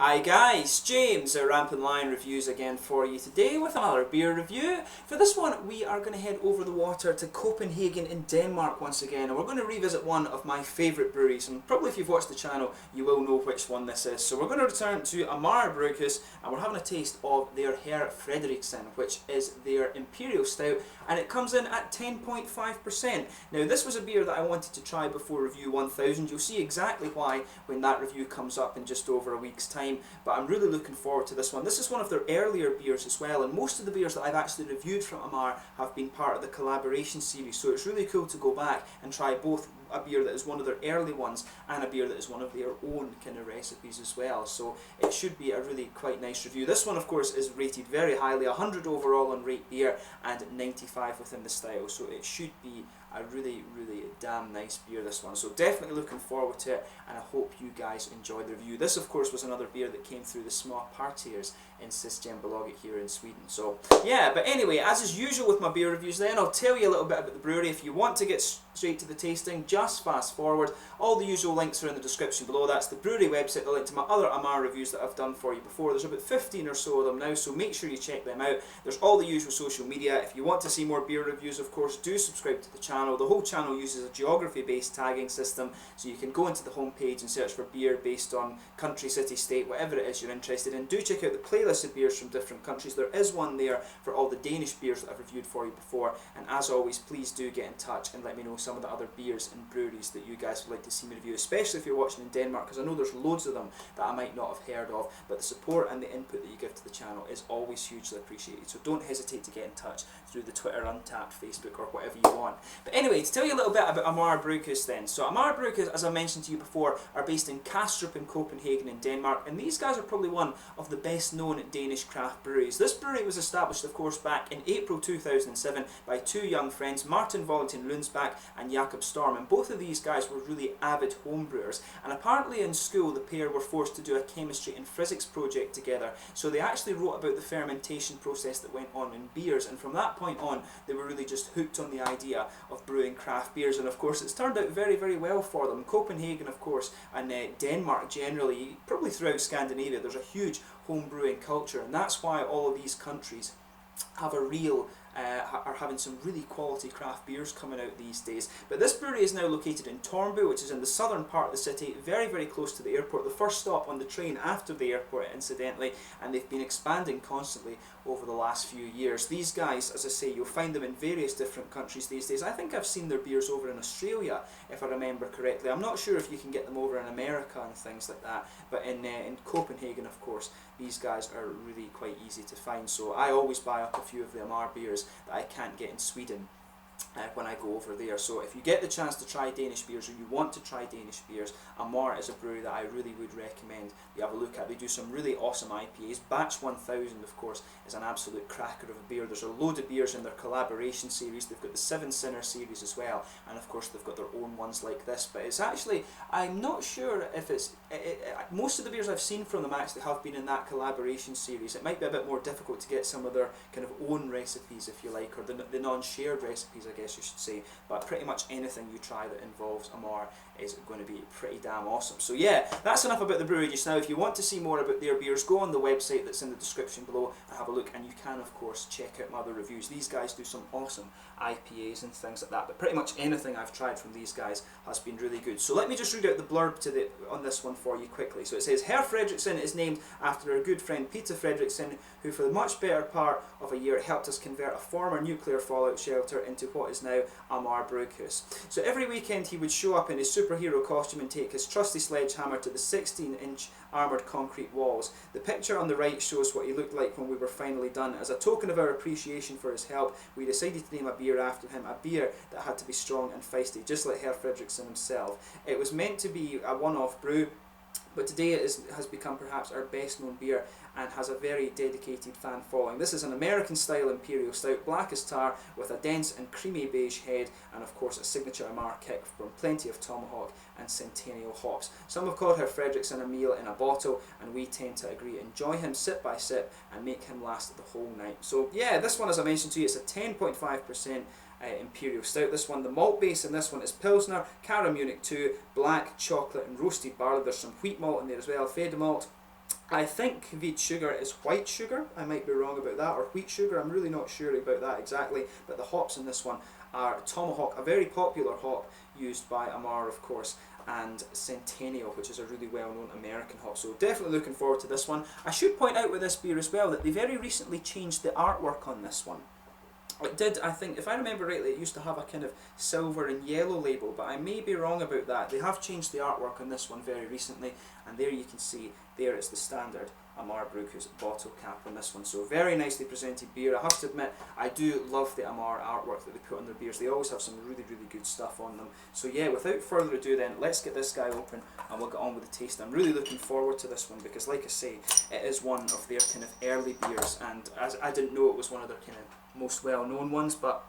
Hi guys, James at RampantLionReviews again for you today with another beer review. For this one we are going to head over the water to Copenhagen in Denmark once again, and we're going to revisit one of my favourite breweries, and probably if you've watched the channel you will know which one this is. So we're going to return to Amager Bryghus and we're having a taste of their Frederiksen, which is their Imperial Stout, and it comes in at 10.5%. Now this was a beer that I wanted to try before review 1000. You'll see exactly why when that review comes up in just over a week's time. But I'm really looking forward to this one. This is one of their earlier beers as well, and most of the beers that I've actually reviewed from Amager have been part of the collaboration series, so it's really cool to go back and try both a beer that is one of their early ones and a beer that is one of their own kind of recipes as well. So it should be a really quite nice review. This one of course is rated very highly, 100 overall on Rate Beer and 95 within the style, so it should be a really damn nice beer, this one. So definitely looking forward to it, and I hope you guys enjoy the review. This of course was another beer that came through the small partiers in Systembolaget here in Sweden. So yeah, but anyway, as is usual with my beer reviews then, I'll tell you a little bit about the brewery. If you want to get straight to the tasting, just fast forward. All the usual links are in the description below. That's the brewery website, the link to my other Amager reviews that I've done for you before. There's about 15 or so of them now, so make sure you check them out. There's all the usual social media. If you want to see more beer reviews, of course, do subscribe to the channel. The whole channel uses a geography-based tagging system, so you can go into the homepage and search for beer based on country, city, state, whatever it is you're interested in. Do check out the playlist of beers from different countries. There is one there for all the Danish beers that I've reviewed for you before, and as always, please do get in touch and let me know some of the other beers and breweries that you guys would like to see me review, especially if you're watching in Denmark, because I know there's loads of them that I might not have heard of, but the support and the input that you give to the channel is always hugely appreciated, so don't hesitate to get in touch through the Twitter, Untappd, Facebook, or whatever you want. But anyway, to tell you a little bit about Amager Bryghus then. So Amager Bryghus, as I mentioned to you before, are based in Kastrup in Copenhagen in Denmark, and these guys are probably one of the best known Danish craft breweries. This brewery was established of course back in April 2007 by two young friends, Martin Valentin Lundsbach and Jakob Storm, and both of these guys were really avid homebrewers, and apparently in school the pair were forced to do a chemistry and physics project together, so they actually wrote about the fermentation process that went on in beers, and from that point on they were really just hooked on the idea of brewing craft beers, and of course it's turned out very well for them. Copenhagen of course, and Denmark generally, probably throughout Scandinavia, there's a huge home brewing culture, and that's why all of these countries have a real are having some really quality craft beers coming out these days. But this brewery is now located in Tornby, which is in the southern part of the city, very close to the airport, the first stop on the train after the airport incidentally, and they've been expanding constantly over the last few years. These guys, as I say, you'll find them in various different countries these days. I think I've seen their beers over in Australia, if I remember correctly. I'm not sure if you can get them over in America and things like that, but in Copenhagen of course these guys are really quite easy to find, so I always buy up a few of the Amager beers that I can't get in Sweden when I go over there. So if you get the chance to try Danish beers, or you want to try Danish beers, Amager is a brewery that I really would recommend you have a look at. They do some really awesome IPAs. Batch 1000 of course is an absolute cracker of a beer. There's a load of beers in their collaboration series. They've got the Seven Sinner series as well, and of course they've got their own ones like this, but it's actually, I'm not sure if it's most of the beers I've seen from them actually have been in that collaboration series. It might be a bit more difficult to get some of their kind of own recipes, if you like, or the non-shared recipes I guess you should say, but pretty much anything you try that involves Amager is going to be pretty damn awesome. So yeah, that's enough about the brewery just now. If you want to see more about their beers, go on the website that's in the description below and have a look, and you can of course check out my other reviews. These guys do some awesome IPAs and things like that, but pretty much anything I've tried from these guys has been really good. So let me just read out the blurb on this one for you quickly. So it says, Frederiksen is named after our good friend Peter Frederiksen, who for the much better part of a year helped us convert a former nuclear fallout shelter into what is now Amager Bryghus. So every weekend he would show up in his superhero costume and take his trusty sledgehammer to the 16-inch armoured concrete walls. The picture on the right shows what he looked like when we were finally done. As a token of our appreciation for his help, we decided to name a beer after him, a beer that had to be strong and feisty, just like Herr Frederiksen himself. It was meant to be a one-off brew, but today it has become perhaps our best known beer and has a very dedicated fan following. This is an American style Imperial Stout, black as tar, with a dense and creamy beige head, and of course a signature Amager kick from plenty of Tomahawk and Centennial hops. Some have called Herr Frederiksen a meal in a bottle, and we tend to agree. Enjoy him sip by sip and make him last the whole night. So yeah, this one, as I mentioned to you, it's a 10.5% Imperial Stout. This one, the malt base in this one is Pilsner, Cara Munich 2, black, chocolate and roasted barley. There's some wheat malt in there as well, Feta malt, I think wheat sugar is white sugar. I might be wrong about that, or wheat sugar. I'm really not sure about that exactly. But the hops in this one are Tomahawk, a very popular hop used by Amager, of course, and Centennial, which is a really well-known American hop. So definitely looking forward to this one. I should point out with this beer as well that they very recently changed the artwork on this one. It did, I think, if I remember rightly, it used to have a kind of silver and yellow label, but I may be wrong about that. They have changed the artwork on this one very recently, and there you can see, there it's the standard Amager Bryghus bottle cap on this one. So very nicely presented beer. I have to admit, I do love the Amager artwork that they put on their beers. They always have some really, really good stuff on them. So yeah, without further ado then, let's get this guy open and we'll get on with the taste. I'm really looking forward to this one because, like I say, it is one of their kind of early beers, and as I didn't know it was one of their kind of most well-known ones, but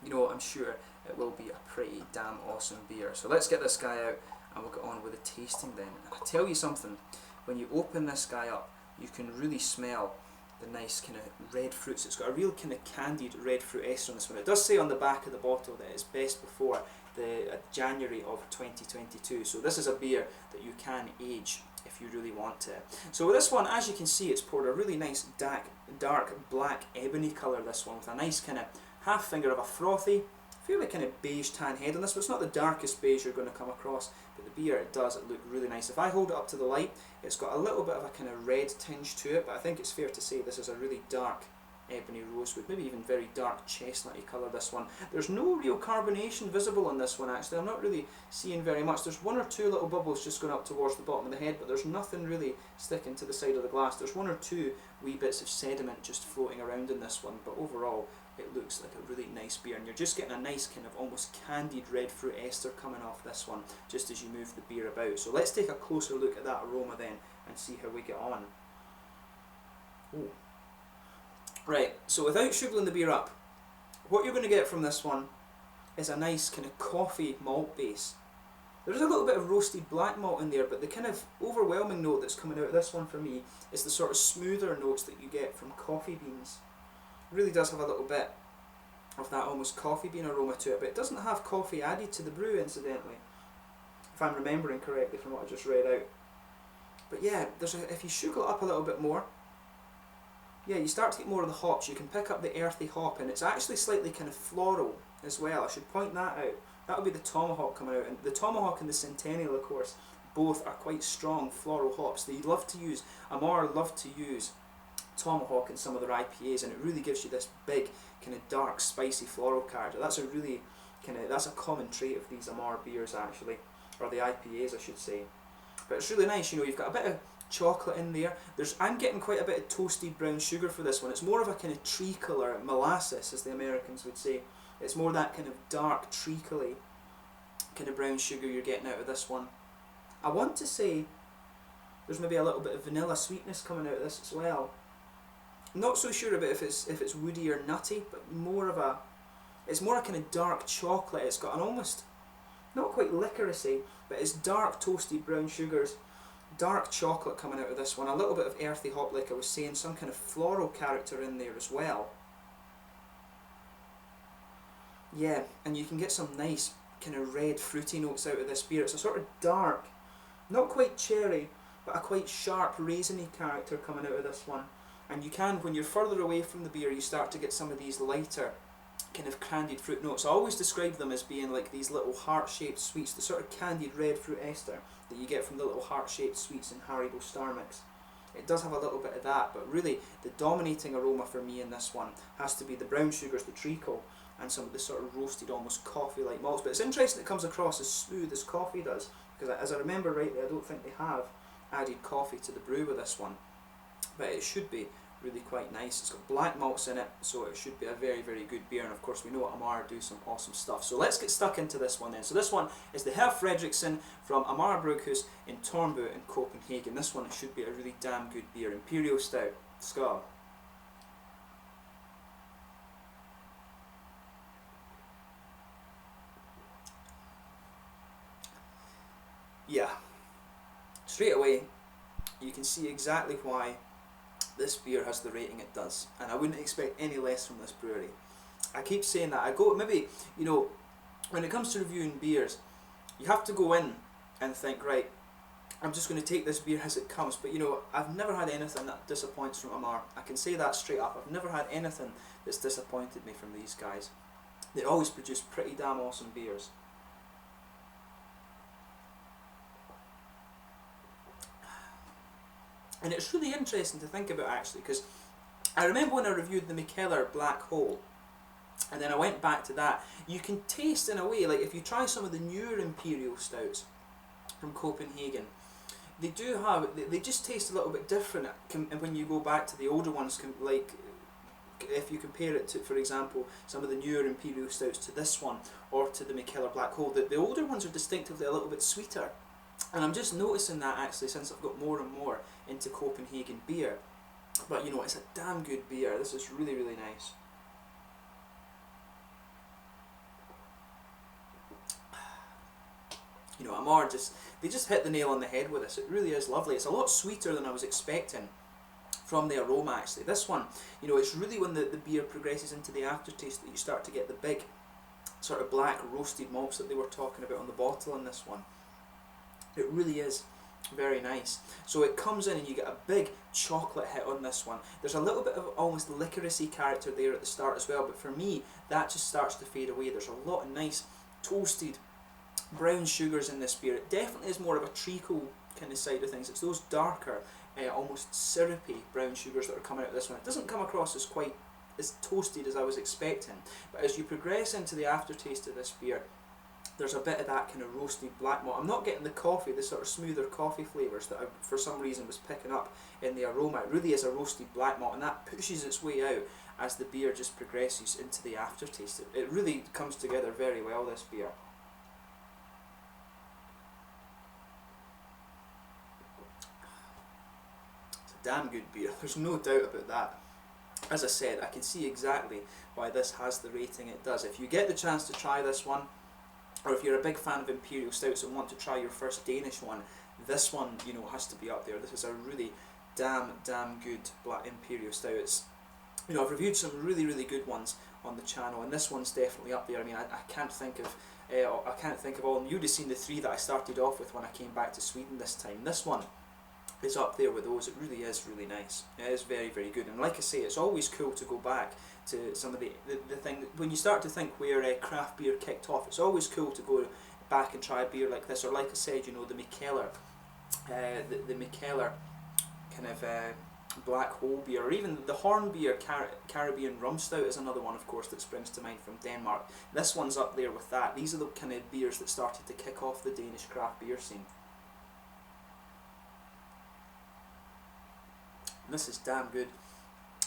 you know, I'm sure it will be a pretty damn awesome beer. So let's get this guy out and we'll get on with the tasting then. And I tell you something, when you open this guy up, you can really smell the nice kind of red fruits. It's got a real kind of candied red fruit ester on this one. It does say on the back of the bottle that it's best before the January of 2022. So this is a beer that you can age if you really want to. So with this one, as you can see, it's poured a really nice dark black ebony colour, this one, with a nice kind of half finger of a frothy, fairly kind of beige tan head on this, but it's not the darkest beige you're going to come across, but the beer, it does look really nice. If I hold it up to the light, it's got a little bit of a kind of red tinge to it, but I think it's fair to say this is a really dark ebony rosewood, maybe even very dark chestnutty colour, this one. There's no real carbonation visible on this one actually. I'm not really seeing very much. There's one or two little bubbles just going up towards the bottom of the head, but there's nothing really sticking to the side of the glass. There's one or two wee bits of sediment just floating around in this one, but overall it looks like a really nice beer, and you're just getting a nice kind of almost candied red fruit ester coming off this one just as you move the beer about. So let's take a closer look at that aroma then and see how we get on. Ooh. Right, so without sugaring the beer up, what you're going to get from this one is a nice kind of coffee malt base. There's a little bit of roasted black malt in there, but the kind of overwhelming note that's coming out of this one for me is the sort of smoother notes that you get from coffee beans. It really does have a little bit of that almost coffee bean aroma to it, but it doesn't have coffee added to the brew, incidentally, if I'm remembering correctly from what I just read out. But yeah, if you sugar it up a little bit more, yeah, you start to get more of the hops. You can pick up the earthy hop, and it's actually slightly kind of floral as well. I should point that out. That would be the Tomahawk coming out, and the Tomahawk and the Centennial, of course, both are quite strong floral hops. They love to use, Amager love to use Tomahawk in some of their IPAs, and it really gives you this big kind of dark spicy floral character. That's a really that's a common trait of these Amager beers actually, or the IPAs I should say. But it's really nice. You know, you've got a bit of chocolate in there. I'm getting quite a bit of toasted brown sugar for this one. It's more of a kind of treacle or molasses, as the Americans would say. It's more that kind of dark treacly kind of brown sugar you're getting out of this one. I want to say there's maybe a little bit of vanilla sweetness coming out of this as well. I'm not so sure about if it's woody or nutty, but it's more a kind of dark chocolate. It's got an almost, not quite licoricey, but it's dark toasted brown sugars. Dark chocolate coming out of this one, a little bit of earthy hop like I was saying, some kind of floral character in there as well. Yeah, and you can get some nice kind of red fruity notes out of this beer. It's a sort of dark, not quite cherry, but a quite sharp raisiny character coming out of this one. And you can, when you're further away from the beer, you start to get some of these lighter kind of candied fruit notes. I always describe them as being like these little heart-shaped sweets, the sort of candied red fruit ester that you get from the little heart-shaped sweets in Haribo Star Mix. It does have a little bit of that, but really the dominating aroma for me in this one has to be the brown sugars, the treacle, and some of the sort of roasted, almost coffee-like malts. But it's interesting it comes across as smooth as coffee does, because as I remember rightly, I don't think they have added coffee to the brew with this one, but it should be really quite nice. It's got black malts in it, so it should be a very, very good beer, and of course we know Amager do some awesome stuff. So let's get stuck into this one then. So this one is the Herr Frederiksen from Amager Bryghus in Tornbu in Copenhagen. This one should be a really damn good beer. Imperial Stout. Skål. Yeah, straight away you can see exactly why this beer has the rating it does, and I wouldn't expect any less from this brewery. I keep saying that. Maybe, you know, when it comes to reviewing beers, you have to go in and think, right, I'm just going to take this beer as it comes. But you know, I've never had anything that disappoints from Amager. I can say that straight up. I've never had anything that's disappointed me from these guys. They always produce pretty damn awesome beers. And it's really interesting to think about, actually, because I remember when I reviewed the Mikkeller Black Hole, and then I went back to that, you can taste in a way, like if you try some of the newer Imperial Stouts from Copenhagen, they do have, they just taste a little bit different when you go back to the older ones, like if you compare it to, for example, some of the newer Imperial Stouts to this one, or to the Mikkeller Black Hole, the older ones are distinctively a little bit sweeter. And I'm just noticing that, actually, since I've got more and more into Copenhagen beer. But you know, it's a damn good beer. This is really, really nice. You know, Amager they just hit the nail on the head with this. It really is lovely. It's a lot sweeter than I was expecting from the aroma, actually. This one, you know, it's really when the beer progresses into the aftertaste that you start to get the big sort of black roasted malts that they were talking about on the bottle in this one. It really is very nice. So it comes in and you get a big chocolate hit on this one. There's a little bit of almost licoricey character there at the start as well, but for me that just starts to fade away. There's a lot of nice toasted brown sugars in this beer. It definitely is more of a treacle kind of side of things. It's those darker, almost syrupy brown sugars that are coming out of this one. It doesn't come across as quite as toasted as I was expecting, but as you progress into the aftertaste of this beer, there's a bit of that kind of roasted black malt. I'm not getting the coffee, the sort of smoother coffee flavours that I, for some reason, was picking up in the aroma. It really is a roasted black malt, and that pushes its way out as the beer just progresses into the aftertaste. It really comes together very well, this beer. It's a damn good beer, there's no doubt about that. As I said, I can see exactly why this has the rating it does. If you get the chance to try this one, or if you're a big fan of Imperial Stouts and want to try your first Danish one, this one, you know, has to be up there. This is a really damn good black Imperial Stout. It's, you know, I've reviewed some really good ones on the channel, and this one's definitely up there. I mean, I can't think of all. And you'd have seen the three that I started off with when I came back to Sweden this time. This one is up there with those. It really is really nice. It is very good. And like I say, it's always cool to go back to some of the thing, when you start to think where craft beer kicked off, it's always cool to go back and try a beer like this, or like I said, you know, the Mikkeller, the Mikkeller kind of black hole beer, or even the Horn beer Caribbean rum stout is another one, of course, that springs to mind from Denmark. This one's up there with that. These are the kind of beers that started to kick off the Danish craft beer scene. This is damn good.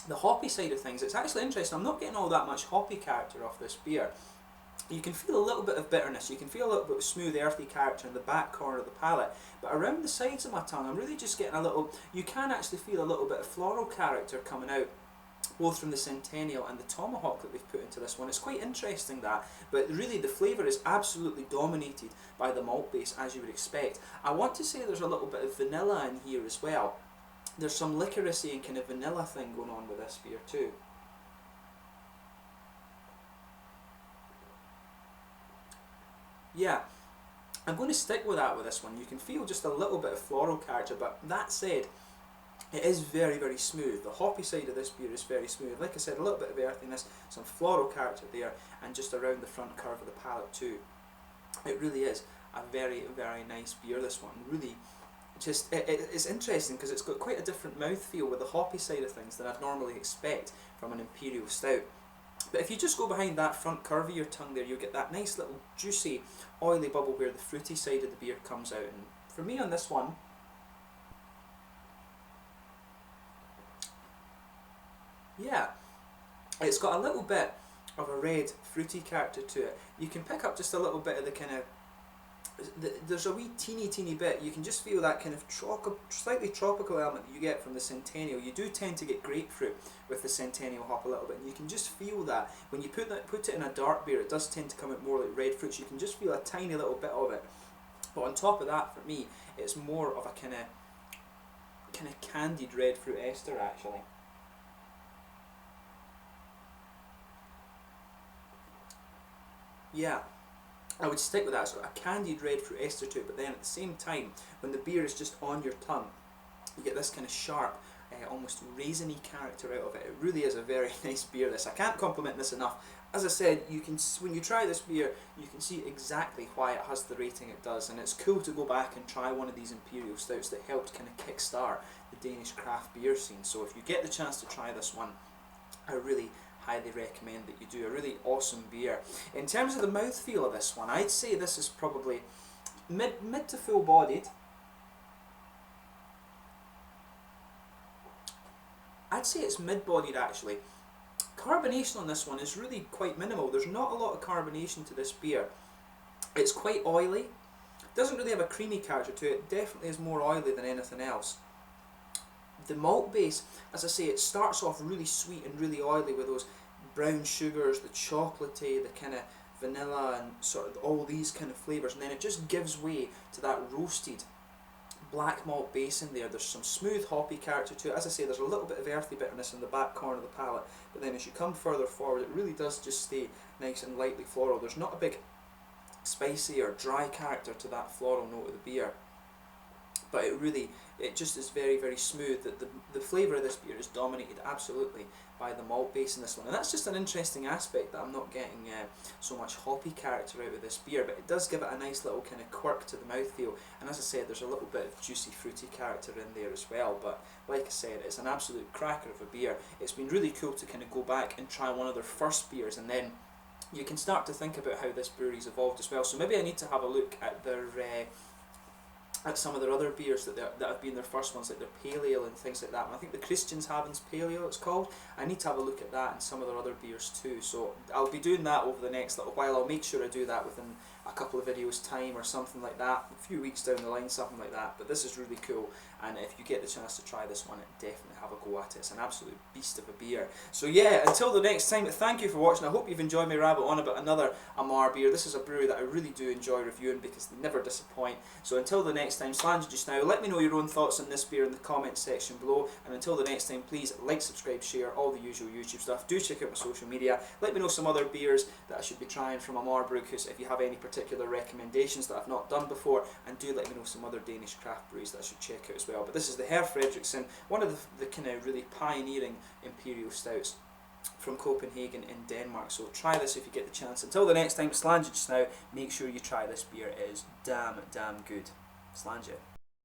The hoppy side of things, it's actually interesting. I'm not getting all that much hoppy character off this beer. You can feel a little bit of bitterness, you can feel a little bit of smooth earthy character in the back corner of the palate, but around the sides of my tongue I'm really just getting a little, you can actually feel a little bit of floral character coming out, both from the Centennial and the Tomahawk that they've put into this one. It's quite interesting that, but really the flavour is absolutely dominated by the malt base, as you would expect. I want to say there's a little bit of vanilla in here as well. There's some licoricey and kind of vanilla thing going on with this beer too. Yeah, I'm going to stick with that with this one. You can feel just a little bit of floral character, but that said, it is very smooth. The hoppy side of this beer is very smooth. Like I said, a little bit of earthiness, some floral character there, and just around the front curve of the palate too. It really is a very nice beer, this one. Really, just it's interesting because it's got quite a different mouthfeel with the hoppy side of things than I'd normally expect from an Imperial Stout. But if you just go behind that front curve of your tongue there, you'll get that nice little juicy, oily bubble where the fruity side of the beer comes out. And for me on this one, yeah, it's got a little bit of a red fruity character to it. You can pick up just a little bit of the kind of, there's a wee teeny bit, you can just feel that kind of slightly tropical element that you get from the Centennial. You do tend to get grapefruit with the Centennial hop a little bit, and you can just feel that when you put it in a dark beer, it does tend to come out more like red fruits. You can just feel a tiny little bit of it. But on top of that, for me, it's more of a kind of candied red fruit ester, actually. Yeah, I would stick with that. It's got a candied red fruit ester to it, but then at the same time, when the beer is just on your tongue, you get this kind of sharp, almost raisiny character out of it. It really is a very nice beer, this. I can't compliment this enough. As I said, you can, when you try this beer, you can see exactly why it has the rating it does, and it's cool to go back and try one of these Imperial Stouts that helped kind of kickstart the Danish craft beer scene. So if you get the chance to try this one, I really highly recommend that you do. A really awesome beer. In terms of the mouthfeel of this one, I'd say this is probably mid to full bodied. I'd say it's mid-bodied actually. Carbonation on this one is really quite minimal. There's not a lot of carbonation to this beer. It's quite oily. Doesn't really have a creamy character to it. Definitely is more oily than anything else. The malt base, as I say, it starts off really sweet and really oily with those brown sugars, the chocolatey, the kind of vanilla and sort of all these kind of flavours, and then it just gives way to that roasted black malt base in there. There's some smooth hoppy character to it. As I say, there's a little bit of earthy bitterness in the back corner of the palate, but then as you come further forward, it really does just stay nice and lightly floral. There's not a big spicy or dry character to that floral note of the beer, but it just is very, very smooth. The flavour of this beer is dominated absolutely by the malt base in this one, and that's just an interesting aspect that I'm not getting so much hoppy character out of this beer, but it does give it a nice little kind of quirk to the mouthfeel, and as I said, there's a little bit of juicy fruity character in there as well. But like I said, it's an absolute cracker of a beer. It's been really cool to kind of go back and try one of their first beers, and then you can start to think about how this brewery's evolved as well. So maybe I need to have a look at their at some of their other beers that have been their first ones, like their pale ale and things like that. And I think the Christianshaven's pale ale it's called. I need to have a look at that and some of their other beers too. So I'll be doing that over the next little while. I'll make sure I do that within a couple of videos time or something like that, a few weeks down the line, something like that. But this is really cool, and if you get the chance to try this one, definitely have a go at it. It's an absolute beast of a beer. So yeah, until the next time, thank you for watching. I hope you've enjoyed me rabbit on about another Amager beer. This is a brewery that I really do enjoy reviewing because they never disappoint. So until the next time, Slange just now, let me know your own thoughts on this beer in the comments section below, and until the next time, please like, subscribe, share, all the usual YouTube stuff. Do check out my social media. Let me know some other beers that I should be trying from Amager Bryghus if you have any particular recommendations that I've not done before, and do let me know some other Danish craft breweries that I should check out as well. But this is the Herr Frederiksen, one of the kind of really pioneering Imperial Stouts from Copenhagen in Denmark. So try this if you get the chance. Until the next time, Slange just now, make sure you try this beer. It is damn good. Slange.